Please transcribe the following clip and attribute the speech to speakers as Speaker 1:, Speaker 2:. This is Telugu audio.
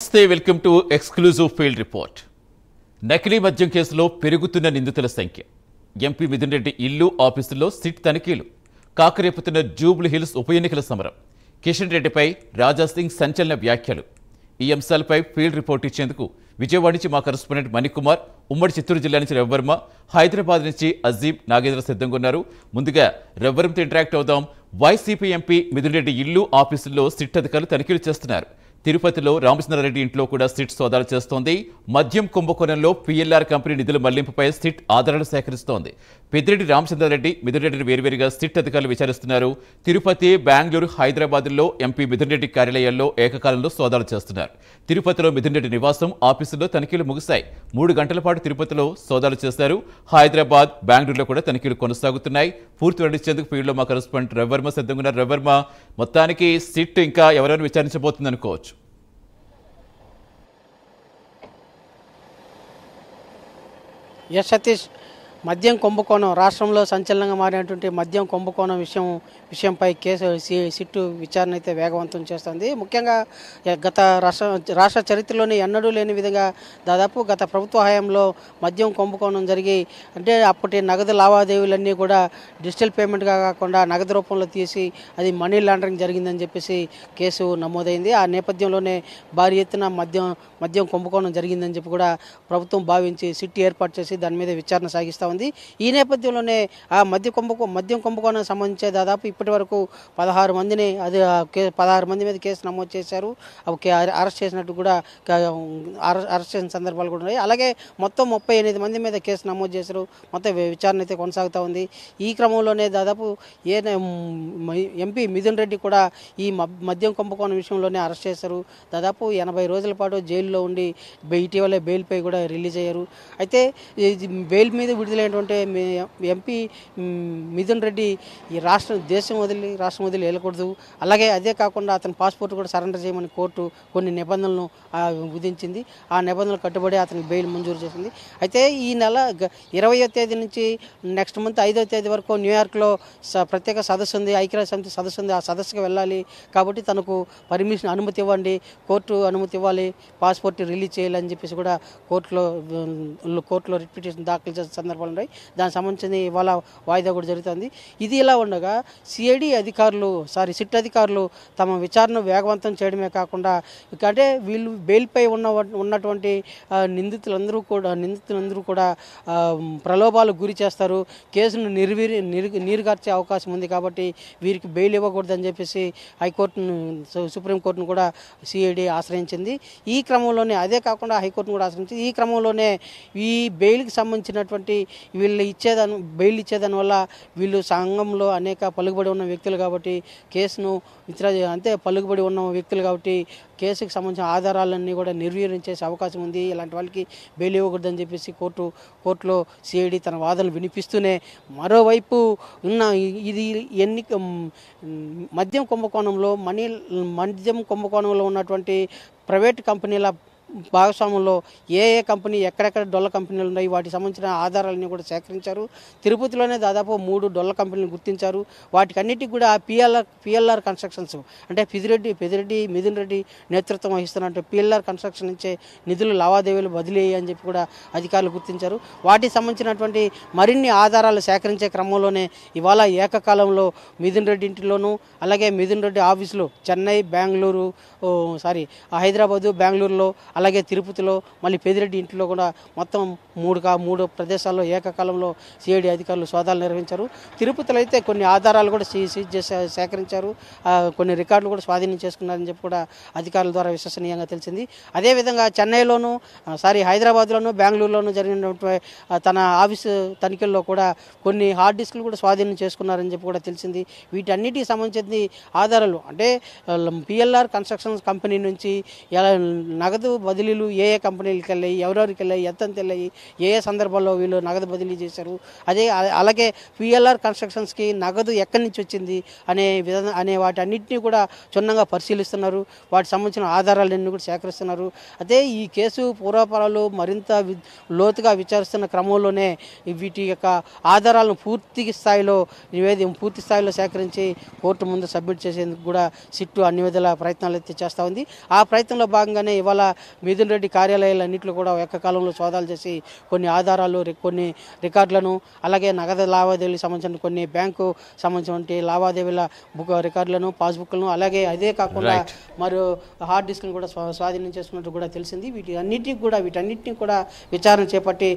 Speaker 1: నమస్తే welcome to exclusive field report. నకిలీ మద్యం కేసులో పెరుగుతున్న నిందితుల సంఖ్య. ఎంపీ మిథున్ రెడ్డి ఇల్లు ఆఫీసుల్లో సిట్ తనిఖీలు. కాకరేపుతున్న జూబ్లీ హిల్స్ ఉప ఎన్నికల సమరం. కిషన్ రెడ్డిపై రాజాసింగ్ సంచలన వ్యాఖ్యలు. ఈ అంశాలపై ఫీల్డ్ రిపోర్ట్ ఇచ్చేందుకు విజయవాడ నుంచి మా కరెస్పాండెంట్ మణికుమార్, ఉమ్మడి చిత్తూరు జిల్లా నుంచి రవివర్మ, హైదరాబాద్ నుంచి అజీం నాగేంద్ర సిద్ధంగా ఉన్నారు. ముందుగా రవివర్మతో ఇంటరాక్ట్ అవుదాం. వైసీపీ ఎంపీ మిథున్ రెడ్డి ఇల్లు ఆఫీసుల్లో సిట్ అధికారులు తనిఖీలు చేస్తున్నారు. తిరుపతిలో రామచంద్రారెడ్డి ఇంట్లో కూడా సిట్ సోదాలు చేస్తోంది. మద్యం కుంభకోణంలో పిఎల్ఆర్ కంపెనీ నిధుల మళ్లింపుపై సిట్ ఆధారాలు సేకరిస్తోంది. పెద్దిరెడ్డి రామచంద్రారెడ్డి, మిథున్ రెడ్డిని వేరువేరుగా సిట్ అధికారులు విచారిస్తున్నారు. తిరుపతి, బెంగళూరు, హైదరాబాద్లో ఎంపీ మిథున్ రెడ్డి కార్యాలయాల్లో ఏకకాలంలో సోదాలు చేస్తున్నారు. తిరుపతిలో మిథున్ రెడ్డి నివాసం, ఆఫీసుల్లో తనిఖీలు ముగిశాయి. 3 గంటల పాటు తిరుపతిలో సోదాలు చేశారు. హైదరాబాద్, బెంగళూరులో కూడా తనిఖీలు కొనసాగుతున్నాయి. పూర్తి వెల్లడించేందుకు ఫీల్డ్లో మా కరెస్పాండెంట్ రవివర్మ సిద్ధంగా ఉన్నారు. రవివర్మ, మొత్తానికి సిట్ ఇంకా ఎవరెవరు విచారించబోతుంది అనుకోవచ్చు?
Speaker 2: సతీష్, మద్యం కుంభకోణం రాష్ట్రంలో సంచలనంగా మారినటువంటి మద్యం కుంభకోణం విషయంపై కేసు సిట్టు విచారణ అయితే వేగవంతం చేస్తుంది. ముఖ్యంగా గత రాష్ట్ర చరిత్రలోనే ఎన్నడూ లేని విధంగా దాదాపు గత ప్రభుత్వ హయాంలో మద్యం కుంభకోణం జరిగి, అంటే అప్పటి నగదు లావాదేవీలన్నీ కూడా డిజిటల్ పేమెంట్గా కాకుండా నగదు రూపంలో తీసి అది మనీ లాండరింగ్ జరిగిందని చెప్పేసి కేసు నమోదైంది. ఆ నేపథ్యంలోనే భారీ ఎత్తున మద్యం కుంభకోణం జరిగిందని చెప్పి కూడా ప్రభుత్వం భావించి సిట్ ఏర్పాటు చేసి దాని మీద విచారణ సాగిస్తూ ఉంది. ఈ నేపథ్యంలోనే ఆ మద్యం కుంభకోణానికి సంబంధించి దాదాపు ఇప్పటి వరకు 16 మందిని 16 మంది మీద కేసు నమోదు చేశారు. అరెస్ట్ చేసినట్టు కూడా అరెస్ట్ చేసిన సందర్భాలు కూడా ఉన్నాయి. అలాగే మొత్తం 38 మంది మీద కేసు నమోదు చేశారు. మొత్తం విచారణ అయితే కొనసాగుతూ ఉంది. ఈ క్రమంలోనే దాదాపు ఎంపీ మిథున్ రెడ్డి కూడా ఈ మద్యం కుంభకోణం విషయంలోనే అరెస్ట్ చేశారు. దాదాపు 80 రోజుల పాటు జైల్లో ఉండి ఇటీవలే బెయిల్పై కూడా రిలీజ్ అయ్యారు. అయితే బెయిల్ మీద విడుదలైనటువంటి ఎంపీ మిథున్ రెడ్డి ఈ రాష్ట్రం వదిలి వెళ్ళకూడదు, అలాగే అదే కాకుండా అతని పాస్పోర్ట్ కూడా సరెండర్ చేయమని కోర్టు కొన్ని నిబంధనలను విధించింది. ఆ నిబంధనలు కట్టుబడి అతనికి బెయిల్ మంజూరు చేసింది. అయితే ఈ నెల 20వ తేదీ నుంచి నెక్స్ట్ మంత్ 5వ తేదీ వరకు న్యూయార్క్లో ప్రత్యేక సదస్సు ఉంది, ఐక్యరాజ్య సమితి సదస్సు ఉంది. ఆ సదస్సుకు వెళ్ళాలి కాబట్టి తనకు అనుమతి ఇవ్వండి, కోర్టు అనుమతి ఇవ్వాలి, పాస్పోర్ట్ రిలీజ్ చేయాలని చెప్పేసి కూడా కోర్టులో రిట్ పిటిషన్ దాఖలు చేసిన సందర్భాలు ఉన్నాయి. దానికి సంబంధించి ఇవాళ వాయిదా కూడా జరుగుతుంది. ఇది ఇలా ఉండగా సిట్ అధికారులు తమ విచారణ వేగవంతం చేయడమే కాకుండా, అంటే వీళ్ళు బెయిల్పై ఉన్నటువంటి నిందితులందరూ కూడా ప్రలోభాలకు గురి చేస్తారు, కేసును నీరుగార్చే అవకాశం ఉంది కాబట్టి వీరికి బెయిల్ ఇవ్వకూడదని చెప్పేసి సుప్రీంకోర్టును కూడా సిఐడి ఆశ్రయించింది. ఈ క్రమంలోనే అదే కాకుండా హైకోర్టును కూడా ఆశ్రయించింది. ఈ క్రమంలోనే ఈ బెయిల్కి సంబంధించినటువంటి బెయిల్ ఇచ్చేదాని వల్ల వీళ్ళు సంఘంలో అనేక పలుకుబడి ఉన్న వ్యక్తులు కాబట్టి పలుకుబడి ఉన్న వ్యక్తులు కాబట్టి కేసుకు సంబంధించిన ఆధారాలన్నీ కూడా నిర్వీర్యం చేసే అవకాశం ఉంది. ఇలాంటి వాళ్ళకి బెయిల్ ఇవ్వకూడదని చెప్పేసి కోర్టులో సిఐడి తన వాదనలు వినిపిస్తూనే, మరోవైపు ఉన్న ఇది మద్యం కుంభకోణంలో ఉన్నటువంటి ప్రైవేట్ కంపెనీల భాగస్వామ్యంలో ఏ కంపెనీ ఎక్కడెక్కడ డొల్ల కంపెనీలు ఉన్నాయి వాటికి సంబంధించిన ఆధారాలన్నీ కూడా సేకరించారు. తిరుపతిలోనే దాదాపు 3 డొల్ల కంపెనీలు గుర్తించారు. వాటికన్నిటికీ కూడా పిఎల్ఆర్ కన్స్ట్రక్షన్స్, అంటే పెద్దిరెడ్డి మిథున్ రెడ్డి నేతృత్వం వహిస్తున్నట్టు పిఎల్ఆర్ కన్స్ట్రక్షన్ నుంచే నిధులు లావాదేవీలు బదిలీ అని చెప్పి కూడా అధికారులు గుర్తించారు. వాటికి సంబంధించినటువంటి మరిన్ని ఆధారాలు సేకరించే క్రమంలోనే ఇవాళ ఏకకాలంలో మిథున్ రెడ్డి ఇంటిలోనూ, అలాగే మిథున్ రెడ్డి ఆఫీసులు చెన్నై, హైదరాబాదు, బెంగళూరులో, అలాగే తిరుపతిలో, మళ్ళీ పెద్దిరెడ్డి ఇంట్లో కూడా మొత్తం 3 ప్రదేశాల్లో ఏకకాలంలో సిఐడి అధికారులు సోదాలు నిర్వహించారు. తిరుపతిలో అయితే కొన్ని ఆధారాలు కూడా సేకరించారు, కొన్ని రికార్డులు కూడా స్వాధీనం చేసుకున్నారని చెప్పి కూడా అధికారుల ద్వారా విశ్వసనీయంగా తెలిసింది. అదేవిధంగా చెన్నైలోను, హైదరాబాద్లోను, బెంగళూరులోను జరిగినటువంటి తన ఆఫీసు తనిఖీల్లో కూడా కొన్ని హార్డ్ డిస్క్లు కూడా స్వాధీనం చేసుకున్నారని చెప్పి కూడా తెలిసింది. వీటన్నిటికి సంబంధించిన ఆధారాలు, అంటే పిఎల్ఆర్ కన్స్ట్రక్షన్స్ కంపెనీ నుంచి నగదు బదిలీలు ఏ కంపెనీలకు వెళ్ళాయి, ఎవరెవరికి వెళ్ళాయి, ఎంతెంత వెళ్ళాయి, ఏ సందర్భాల్లో వీళ్ళు నగదు బదిలీ చేశారు, అలాగే పిఎల్ఆర్ కన్స్ట్రక్షన్స్కి నగదు ఎక్కడి నుంచి వచ్చింది అనే వాటి అన్నింటినీ కూడా క్షుణ్ణంగా పరిశీలిస్తున్నారు. వాటికి సంబంధించిన ఆధారాలన్నీ కూడా సేకరిస్తున్నారు. అదే ఈ కేసు పూర్వాపరాలు మరింత లోతుగా విచారిస్తున్న క్రమంలోనే వీటి యొక్క ఆధారాలను పూర్తి స్థాయిలో సేకరించి కోర్టు ముందు సబ్మిట్ చేసేందుకు కూడా సిట్టు అన్ని విధాల ప్రయత్నాలు అయితే చేస్తూ ఉంది. ఆ ప్రయత్నంలో భాగంగానే ఇవాళ మిథున్ రెడ్డి కార్యాలయాలన్నింటిలో కూడా ఏకకాలంలో సోదాలు చేసి కొన్ని ఆధారాలు, కొన్ని రికార్డులను, అలాగే నగదు లావాదేవీలకు సంబంధించిన కొన్ని బ్యాంకు సంబంధించిన లావాదేవీల రికార్డులను, పాస్బుక్లను, అలాగే అదే కాకుండా మరియు హార్డ్ డిస్క్లను కూడా స్వాధీనం చేసుకున్నట్టు కూడా తెలిసింది. వీటన్నిటిని కూడా విచారణ చేపట్టి